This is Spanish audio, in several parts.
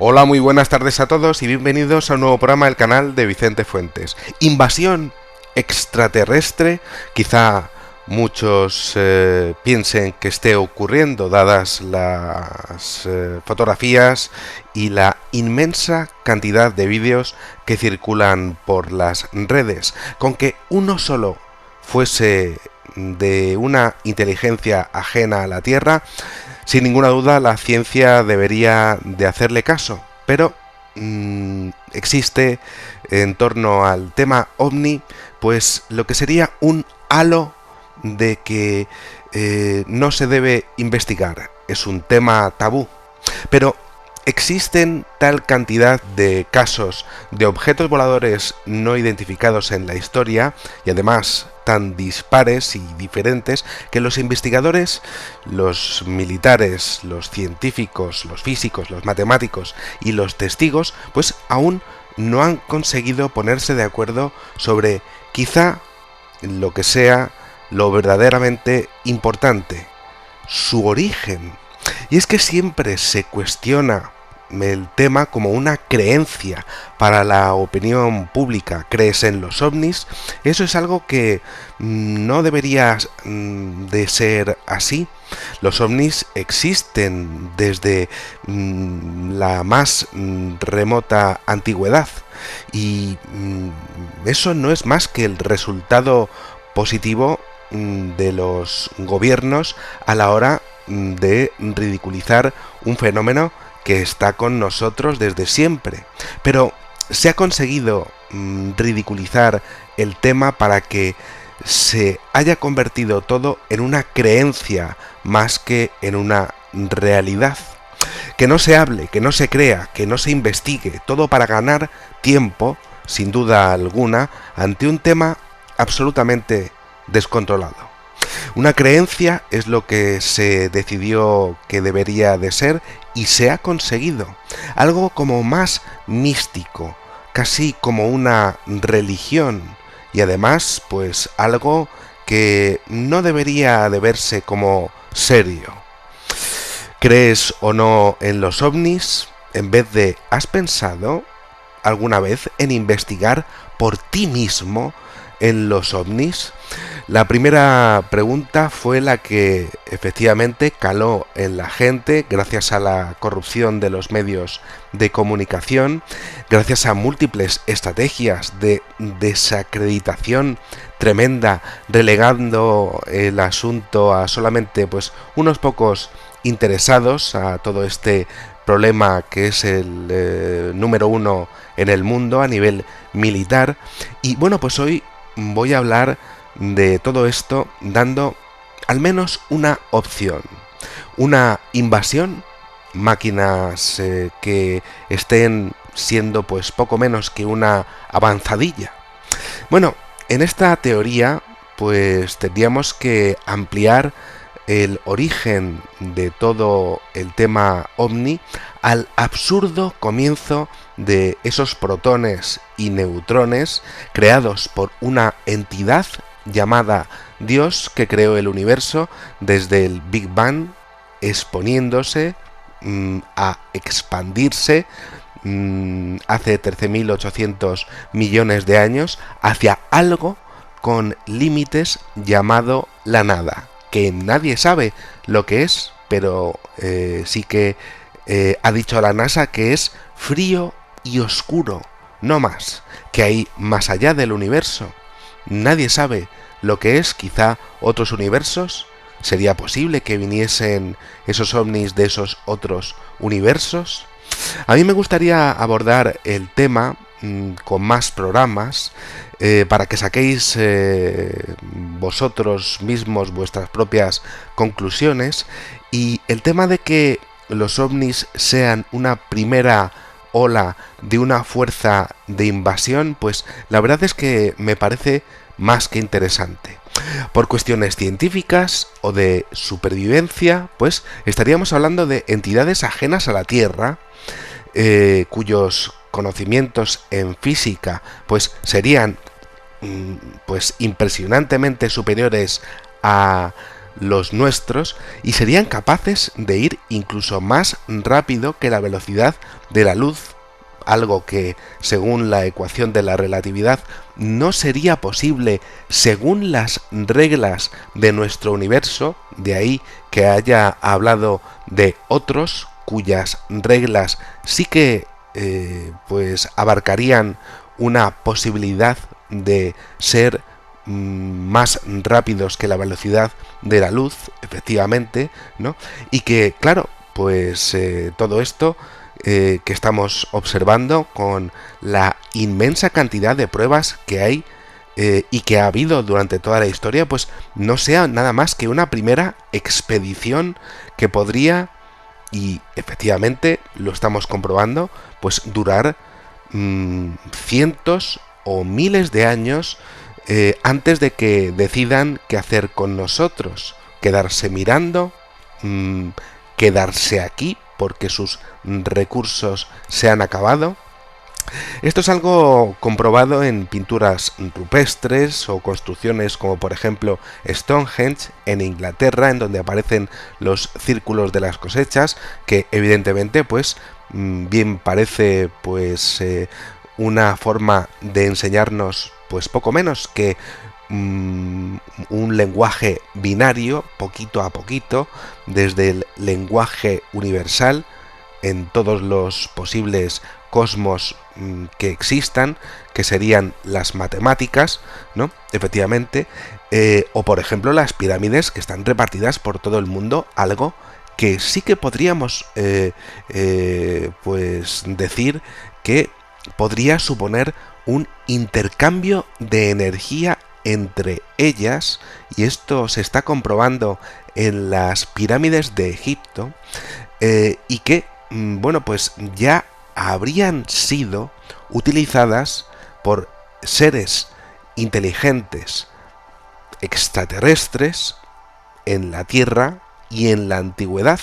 Hola, muy buenas tardes a todos y bienvenidos a un nuevo programa del canal de Vicente Fuentes. Invasión extraterrestre, quizá muchos piensen que esté ocurriendo dadas las fotografías y la inmensa cantidad de vídeos que circulan por las redes. Con que uno solo fuese de una inteligencia ajena a la Tierra, sin ninguna duda la ciencia debería de hacerle caso, pero existe en torno al tema OVNI pues lo que sería un halo de que no se debe investigar, es un tema tabú, pero existen tal cantidad de casos de objetos voladores no identificados en la historia y además tan dispares y diferentes que los investigadores, los militares, los científicos, los físicos, los matemáticos y los testigos pues aún no han conseguido ponerse de acuerdo sobre quizá lo que sea lo verdaderamente importante, su origen. Y es que siempre se cuestiona el tema como una creencia para la opinión pública. ¿Crees en los ovnis? Eso es algo que no debería de ser así. Los ovnis existen desde la más remota antigüedad y eso no es más que el resultado positivo de los gobiernos a la hora de ridiculizar un fenómeno que está con nosotros desde siempre. Pero se ha conseguido ridiculizar el tema para que se haya convertido todo en una creencia más que en una realidad. Que no se hable, que no se crea, que no se investigue, todo para ganar tiempo, sin duda alguna, ante un tema absolutamente descontrolado. Una creencia es lo que se decidió que debería de ser y se ha conseguido. Algo como más místico, casi como una religión y además pues algo que no debería de verse como serio. ¿Crees o no en los ovnis? En vez de ¿has pensado alguna vez en investigar por ti mismo en los ovnis? La primera pregunta fue la que efectivamente caló en la gente gracias a la corrupción de los medios de comunicación, gracias a múltiples estrategias de desacreditación tremenda, relegando el asunto a solamente pues unos pocos interesados a todo este problema que es el número uno en el mundo a nivel militar. Y bueno, pues hoy voy a hablar de todo esto dando al menos una opción, una invasión, máquinas que estén siendo pues poco menos que una avanzadilla. Bueno, en esta teoría pues tendríamos que ampliar el origen de todo el tema OVNI al absurdo comienzo de esos protones y neutrones creados por una entidad llamada Dios que creó el universo desde el Big Bang, exponiéndose a expandirse hace 13.800 millones de años hacia algo con límites llamado la nada, que nadie sabe lo que es, pero sí que ha dicho la NASA que es frío y oscuro, no más, que hay más allá del universo. Nadie sabe lo que es, quizá otros universos. ¿Sería posible que viniesen esos ovnis de esos otros universos? A mí me gustaría abordar el tema con más programas para que saquéis vosotros mismos vuestras propias conclusiones, y el tema de que los ovnis sean una primera ola de una fuerza de invasión, pues la verdad es que me parece más que interesante. Por cuestiones científicas o de supervivencia, pues estaríamos hablando de entidades ajenas a la Tierra, cuyos conocimientos en física pues serían pues impresionantemente superiores a los nuestros y serían capaces de ir incluso más rápido que la velocidad de la luz, algo que, según la ecuación de la relatividad, no sería posible según las reglas de nuestro universo, de ahí que haya hablado de otros cuyas reglas sí que pues abarcarían una posibilidad de ser más rápidos que la velocidad de la luz, efectivamente, ¿no? Y que, claro, pues todo esto que estamos observando con la inmensa cantidad de pruebas que hay y que ha habido durante toda la historia, pues no sea nada más que una primera expedición que podría, y efectivamente lo estamos comprobando, pues durar cientos o miles de años antes de que decidan qué hacer con nosotros. Quedarse mirando, quedarse aquí porque sus recursos se han acabado. Esto es algo comprobado en pinturas rupestres o construcciones como por ejemplo Stonehenge en Inglaterra, en donde aparecen los círculos de las cosechas, que evidentemente pues bien parece pues una forma de enseñarnos pues poco menos que un lenguaje binario, poquito a poquito, desde el lenguaje universal en todos los posibles cosmos que existan, que serían las matemáticas, ¿no? Efectivamente, o por ejemplo las pirámides que están repartidas por todo el mundo, algo que sí que podríamos pues decir que podría suponer un intercambio de energía entre ellas, y esto se está comprobando en las pirámides de Egipto, y que, bueno, pues ya habrían sido utilizadas por seres inteligentes extraterrestres en la Tierra y en la antigüedad.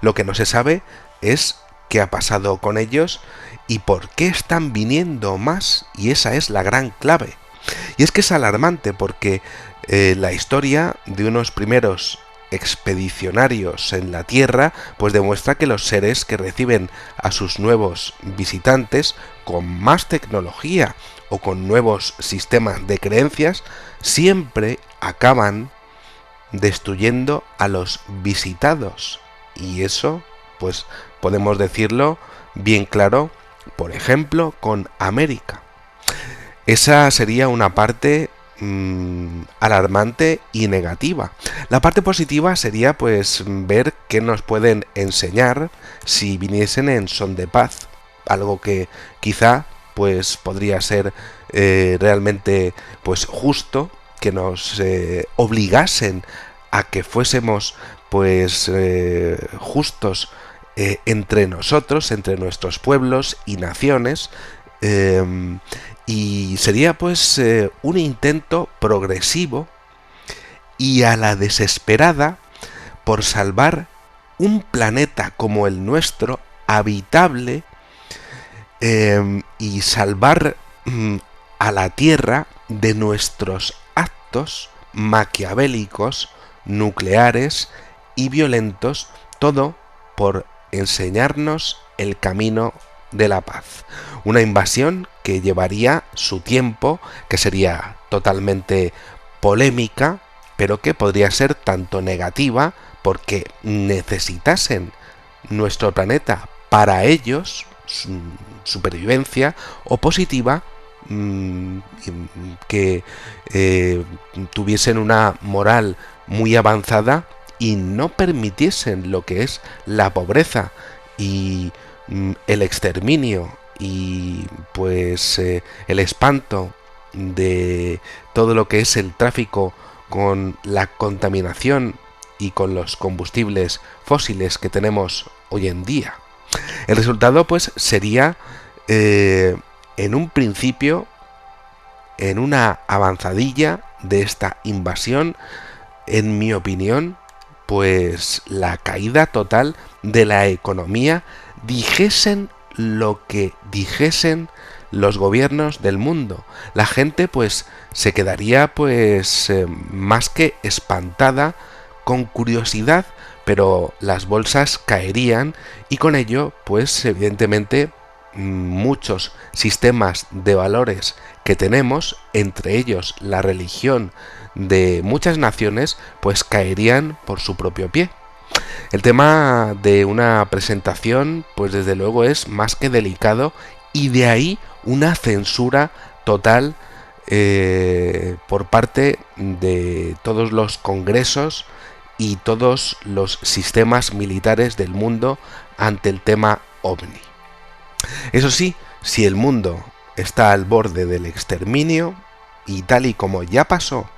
Lo que no se sabe es qué ha pasado con ellos y por qué están viniendo más, y esa es la gran clave. Y es que es alarmante porque la historia de unos primeros expedicionarios en la Tierra pues demuestra que los seres que reciben a sus nuevos visitantes con más tecnología o con nuevos sistemas de creencias siempre acaban destruyendo a los visitados, y eso pues podemos decirlo bien claro, por ejemplo con América. Esa sería una parte alarmante y negativa. La parte positiva sería pues ver qué nos pueden enseñar si viniesen en son de paz, algo que quizá pues podría ser realmente pues justo, que nos obligasen a que fuésemos pues justos entre nosotros, entre nuestros pueblos y naciones, y sería pues un intento progresivo y a la desesperada por salvar un planeta como el nuestro, habitable, y salvar a la Tierra de nuestros actos maquiavélicos, nucleares y violentos, todo por enseñarnos el camino de la paz. Una invasión que llevaría su tiempo, que sería totalmente polémica, pero que podría ser tanto negativa porque necesitasen nuestro planeta para ellos, su supervivencia, o positiva, que tuviesen una moral muy avanzada y no permitiesen lo que es la pobreza y el exterminio y pues el espanto de todo lo que es el tráfico con la contaminación y con los combustibles fósiles que tenemos hoy en día. El resultado pues sería en un principio, en una avanzadilla de esta invasión, en mi opinión, pues la caída total de la economía, dijesen lo que dijesen los gobiernos del mundo. La gente pues se quedaría pues más que espantada con curiosidad, pero las bolsas caerían y con ello, pues evidentemente, muchos sistemas de valores que tenemos, entre ellos la religión de muchas naciones, pues caerían por su propio pie. El tema de una presentación, pues desde luego es más que delicado, y de ahí una censura total por parte de todos los congresos y todos los sistemas militares del mundo ante el tema OVNI. Eso sí, si el mundo está al borde del exterminio, y tal y como ya pasó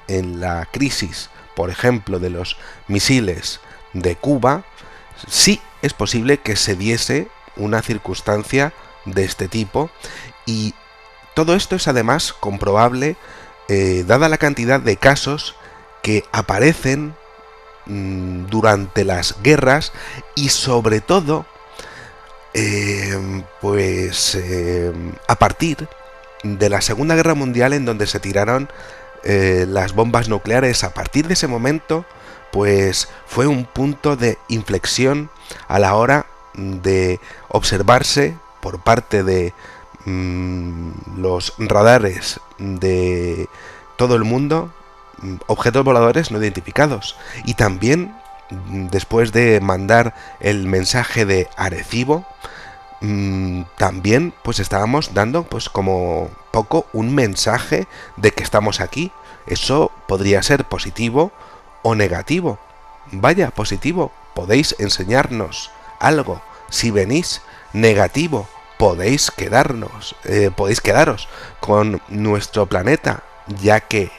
en la crisis, por ejemplo, de los misiles de Cuba, sí es posible que se diese una circunstancia de este tipo, y todo esto es además comprobable dada la cantidad de casos que aparecen durante las guerras y sobre todo a partir de la Segunda Guerra Mundial, en donde se tiraron las bombas nucleares. A partir de ese momento, pues fue un punto de inflexión a la hora de observarse por parte de los radares de todo el mundo objetos voladores no identificados. Y también, después de mandar el mensaje de Arecibo, también pues estábamos dando pues como poco un mensaje de que estamos aquí. Eso podría ser positivo o negativo. Vaya, positivo, podéis enseñarnos algo. Si venís, negativo, podéis quedaros con nuestro planeta, ya que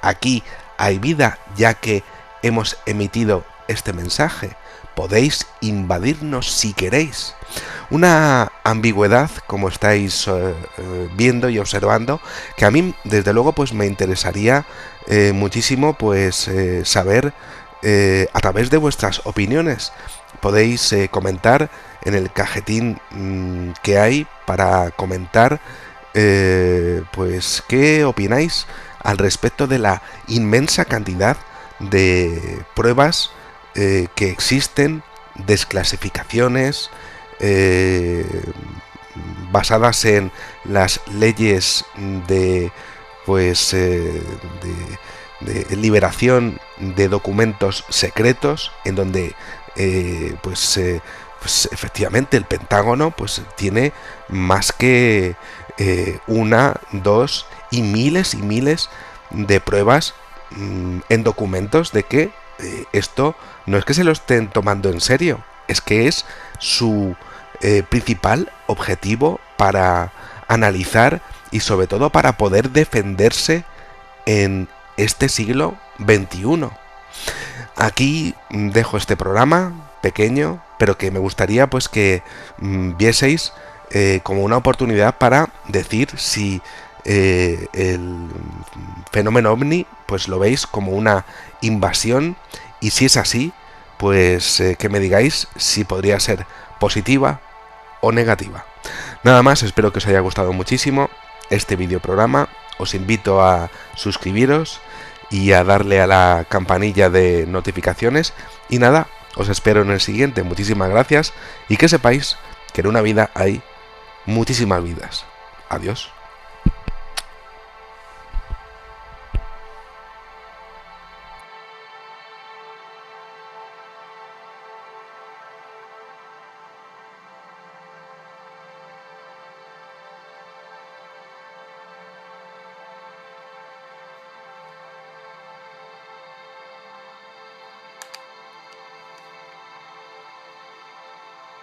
aquí hay vida, ya que hemos emitido este mensaje. Podéis invadirnos si queréis. Una ambigüedad, como estáis viendo y observando, que a mí desde luego pues me interesaría muchísimo pues saber a través de vuestras opiniones. Podéis comentar en el cajetín que hay para comentar pues qué opináis al respecto de la inmensa cantidad de pruebas que existen, desclasificaciones basadas en las leyes de de liberación de documentos secretos, en donde pues efectivamente el Pentágono pues tiene más que una, dos y miles de pruebas en documentos de que esto no es que se lo estén tomando en serio, es que es su principal objetivo para analizar y sobre todo para poder defenderse en este siglo XXI. Aquí dejo este programa pequeño, pero que me gustaría pues que vieseis como una oportunidad para decir si el fenómeno OVNI pues lo veis como una invasión, y si es así, pues que me digáis si podría ser positiva o negativa. Nada más, espero que os haya gustado muchísimo este videoprograma. Os invito a suscribiros y a darle a la campanilla de notificaciones. Y nada, os espero en el siguiente. Muchísimas gracias y que sepáis que en una vida hay muchísimas vidas. Adiós.